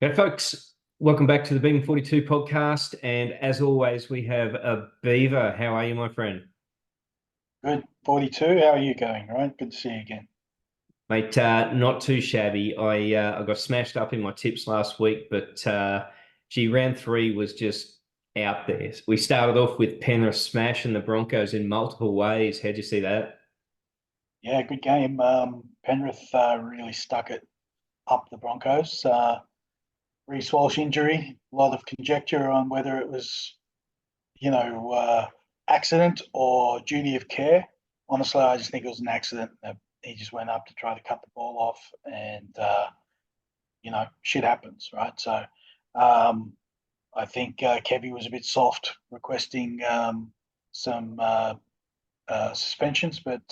Okay, folks, welcome back to the Beam 42 podcast. And as always, we have a Beaver. How are you, my friend? Good. 42. How are you going? All right. Good to see you again. Mate, not too shabby. I got smashed up in my tips last week, but round three was just out there. We started off with Penrith smashing the Broncos in multiple ways. How'd you see that? Yeah, good game. Penrith really stuck it up the Broncos. Reece Walsh injury, a lot of conjecture on whether it was, you know, uh, accident or duty of care. Honestly, I just think it was an accident. He just went up to try to cut the ball off, and shit happens, right? So, um, I think Kevy was a bit soft, requesting some suspensions, but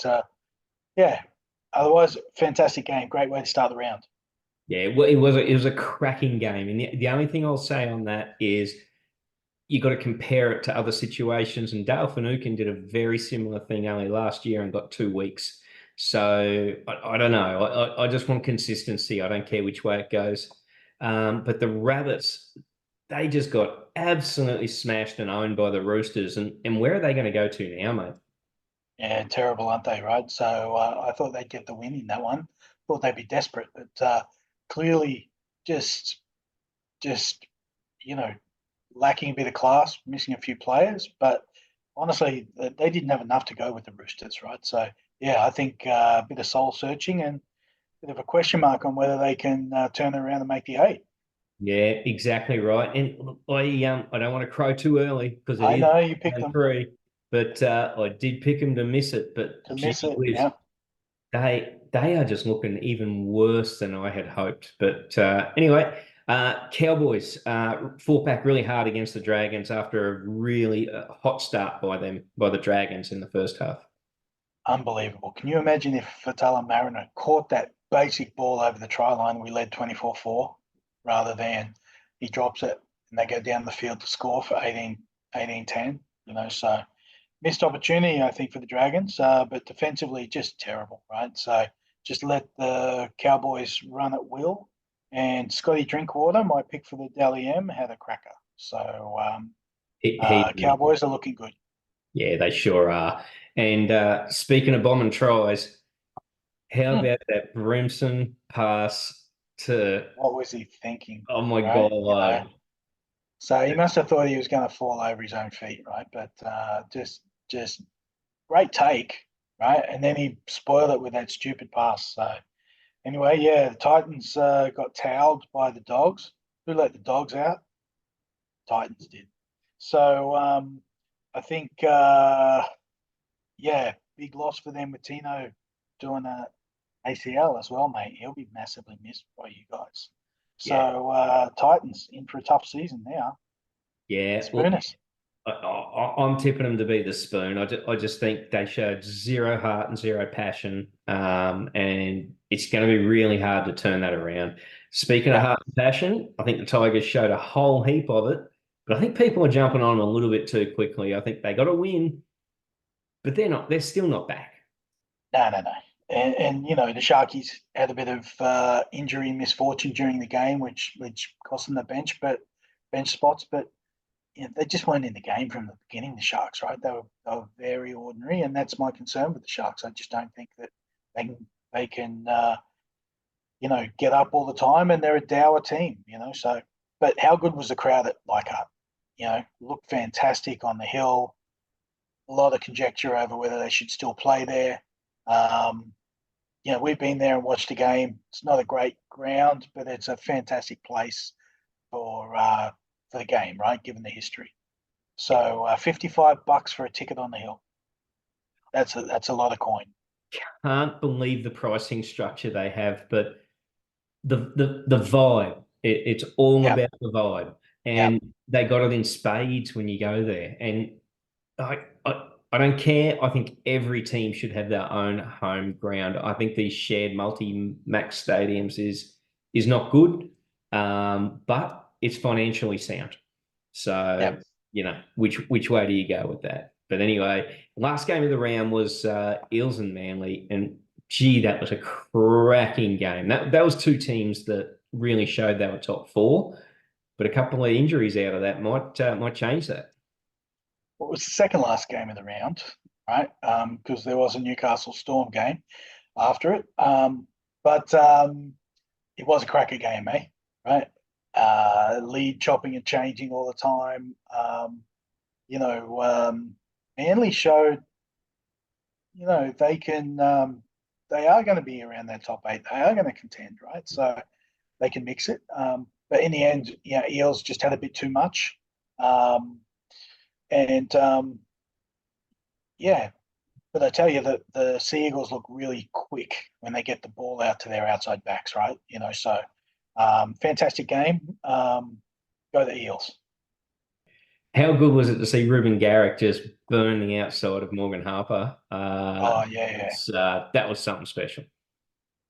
yeah, otherwise, fantastic game. Great way to start the round. Yeah, well, it was a cracking game. And the only thing I'll say on that is you got to compare it to other situations. And Dale Finucane did a very similar thing only last year and got 2 weeks. So I don't know. I just want consistency. I don't care which way it goes. But the Rabbits, they just got absolutely smashed and owned by the Roosters. And where are they going to go to now, mate? Yeah, terrible, aren't they? Right. So I thought they'd get the win in that one. Thought they'd be desperate, but clearly just just you know lacking a bit of class, missing a few players. But honestly, they didn't have enough to go with the Roosters, right? So yeah, I think a bit of soul searching and a bit of a question mark on whether they can turn it around and make the eight. Yeah, exactly right. And look, I don't want to crow too early because it I is know you picked round them three, but I did pick them to miss it. But to gee miss it. whiz, Yeah. they are just looking even worse than I had hoped. But anyway, Cowboys fought back really hard against the Dragons after a really hot start by the Dragons in the first half. Unbelievable. Can you imagine if Fatala Mariner caught that basic ball over the try line and we led 24-4 rather than he drops it and they go down the field to score for 18-10, so missed opportunity, I think, for the Dragons, but defensively just terrible, right? So just let the Cowboys run at will. And Scotty Drinkwater, my pick for the Dally M, had a cracker. So He Cowboys are looking good. Yeah, they sure are. And speaking of bombing tries, how Hmm. about that Brimson pass to, What was he thinking, oh my right? God. So he must have thought he was going to fall over his own feet, right? But just great take, right? And then he spoiled it with that stupid pass. So anyway, yeah, the Titans got towelled by the Dogs. Who let the Dogs out? Titans did. So I think, yeah, big loss for them with Tino doing a ACL as well, mate. He'll be massively missed by you guys. Yeah, So Titans in for a tough season now. yeah. Look, Spooners. I'm tipping them to be the spoon. I just think they showed zero heart and zero passion. And it's going to be really hard to turn that around. Speaking of Yeah. heart and passion, I think the Tigers showed a whole heap of it, but I think people are jumping on them a little bit too quickly. I think they got to win, but they're still not back. No. And the Sharkies had a bit of injury misfortune during the game, which cost them the bench spots. But they just weren't in the game from the beginning. The Sharks, right? They were very ordinary, and that's my concern with the Sharks. I just don't think that they can get up all the time, and they're a dour team. So, but how good was the crowd at Leichhardt? Looked fantastic on the hill. A lot of conjecture over whether they should still play there. Um, we've been there and watched the game. It's not a great ground, but it's a fantastic place for the game, right? Given the history. So $55 for a ticket on the hill. That's a lot of coin. Can't believe the pricing structure they have, but the vibe, it's all Yeah, about the vibe. yeah, And they got it in spades when you go there. And I don't care. I think every team should have their own home ground. I think these shared multi-max stadiums is not good, but it's financially sound. yeah. So, which way do you go with that? But anyway, last game of the round was Eels and Manly, and gee, that was a cracking game. That was two teams that really showed they were top four. But a couple of injuries out of that might change that. Well, it was the second last game of the round, right? Because there was a Newcastle Storm game after it. But it was a cracker game, eh? Right? Lead chopping and changing all the time. You know, Manly showed, they can, they are going to be around that top eight. They are going to contend, right? So they can mix it. But in the end, Eels just had a bit too much. Um, and yeah, but I tell you that the Sea Eagles look really quick when they get the ball out to their outside backs, right? So fantastic game. Go the Eels. How good was it to see Ruben Garrick just burn the outside of Morgan Harper? Oh yeah, yeah, That was something special.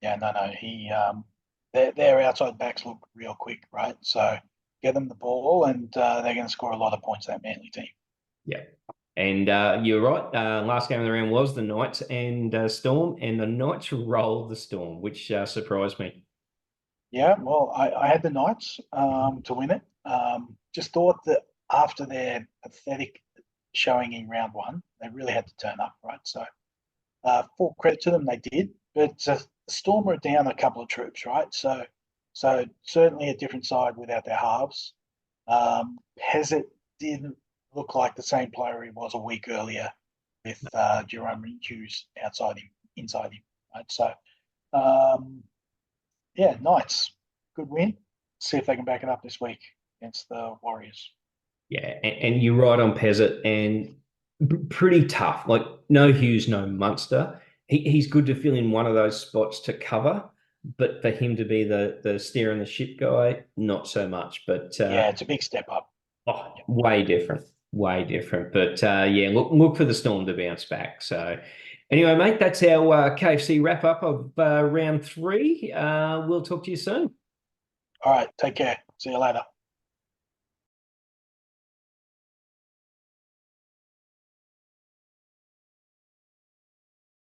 yeah. No, no. Their outside backs look real quick, right? So get them the ball, and they're going to score a lot of points. That Manly team. Yeah. And you're right. Last game of the round was the Knights and Storm, and the Knights rolled the Storm, which surprised me. Yeah, well, I had the Knights to win it. Just thought that after their pathetic showing in round one, they really had to turn up, right? So full credit to them, they did. But the Storm were down a couple of troops, right? So certainly a different side without their halves. Pezzett didn't look like the same player he was a week earlier with Jerome Hughes inside him, right? So yeah, Knights, good win. See if they can back it up this week against the Warriors. Yeah, and you're right on Pezzett, and pretty tough. Like no Hughes, no Munster. He's good to fill in one of those spots to cover, but for him to be the steering the ship guy, not so much. But Yeah, it's a big step up. oh, way different, way different. But yeah, look for the Storm to bounce back. So anyway, mate, that's our KFC wrap up of round three. We'll talk to you soon. All right, take care. See you later.